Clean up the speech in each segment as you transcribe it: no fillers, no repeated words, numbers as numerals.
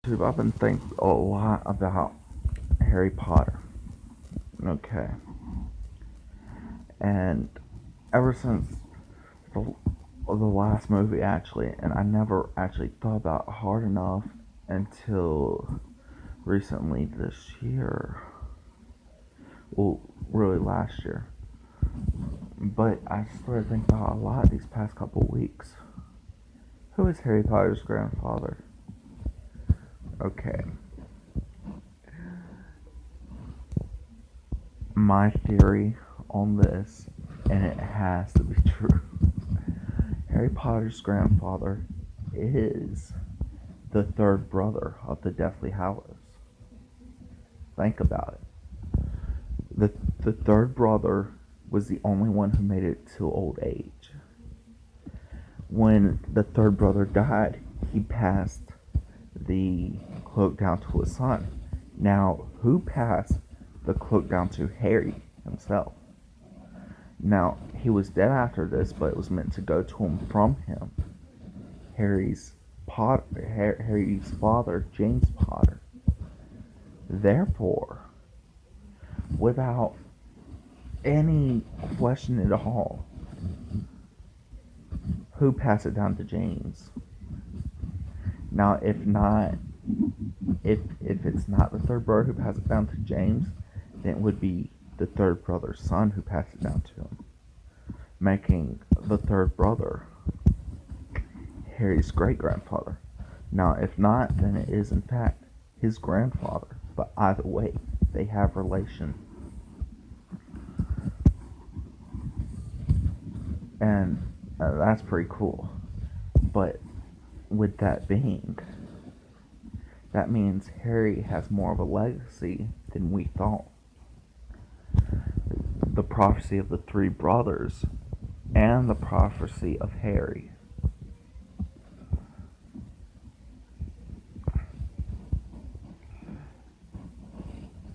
I've been thinking a lot about Harry Potter. Okay. And ever since the, the last movie, actually, and I never actually thought about it hard enough until recently this year. Well, really last year. But I started thinking about a lot these past couple weeks. Who is Harry Potter's grandfather? Okay. My theory on this, and it has to be true. Harry Potter's grandfather is the third brother of the Deathly Hallows. Think about it. The third brother was the only one who made it to old age. When the third brother died, he passed the cloak down to his son. Now, who passed the cloak down to Harry himself? Now, he was dead after this, but it was meant to go to him from him. Harry's father, James Potter. Therefore, without any question at all, who passed it down to James? Now, if it's not the third brother who passed it down to James, then it would be the third brother's son who passed it down to him, making the third brother Harry's great-grandfather. Now, if not, then it is in fact his grandfather. But either way, they have relation. And that's pretty cool. But with that being, that means Harry has more of a legacy than we thought. The prophecy of the three brothers and the prophecy of Harry.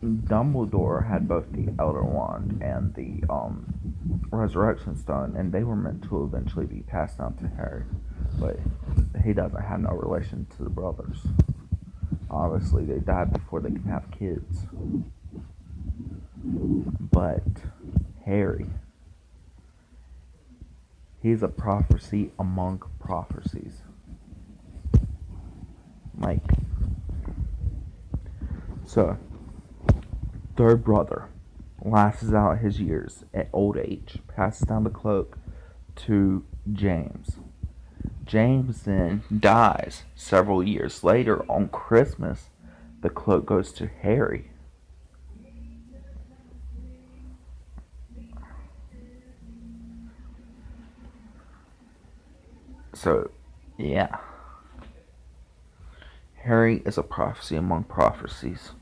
Dumbledore had both the Elder Wand and the Resurrection Stone, and they were meant to eventually be passed down to Harry, but he doesn't have no relation to the brothers. Obviously, they died before they can have kids. But Harry, he's a prophecy among prophecies. Like, so, third brother lasts out his years at old age, passes down the cloak to James. James then dies several years later on Christmas. The cloak goes to Harry. So, yeah. Harry is a prophecy among prophecies.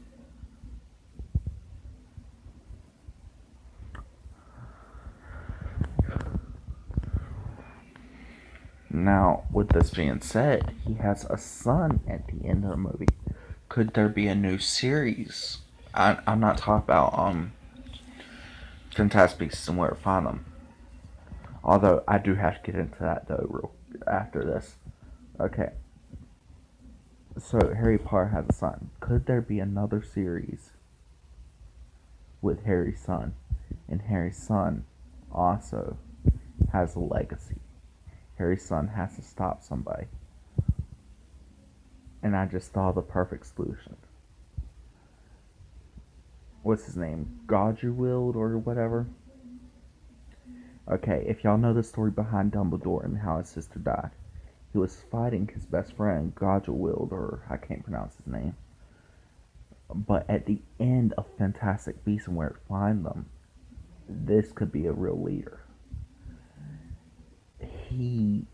Now, with this being said, he has a son at the end of the movie. Could there be a new series? I'm not talking about Fantastic Beasts and Where to Find Them. Although I do have to get into that though real after this. Okay. So Harry Potter has a son. Could there be another series with Harry's son? And Harry's son also has a legacy. Harry's son has to stop somebody. And I just thought of the perfect solution. What's his name? Godriwild or whatever? Okay, if y'all know the story behind Dumbledore and how his sister died, he was fighting his best friend, Godriwild, or I can't pronounce his name. But at the end of Fantastic Beasts and Where to Find Them, this could be a real leader. He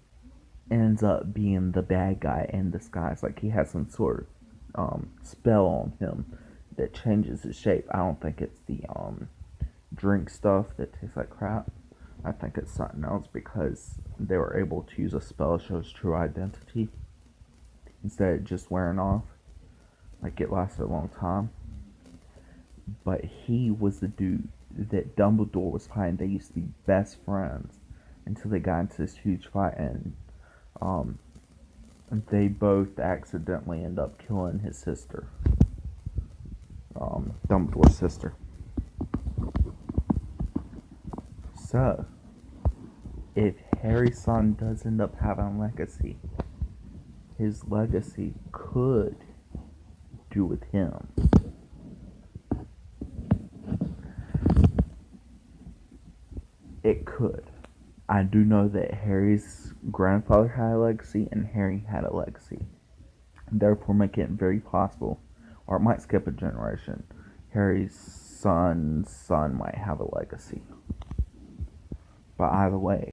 ends up being the bad guy in disguise. Like he has some sort of spell on him that changes his shape. I don't think it's the drink stuff that tastes like crap. I think it's something else because they were able to use a spell that shows true identity instead of just wearing off. Like it lasted a long time. But he was the dude that Dumbledore was fighting. They used to be best friends until they got into this huge fight, and they both accidentally end up killing his sister, Dumbledore's sister. So, if Harry's son does end up having a legacy, his legacy could do with him. It could. I do know that Harry's grandfather had a legacy and Harry had a legacy. Therefore, making it very possible, or it might skip a generation, Harry's son's son might have a legacy. But either way,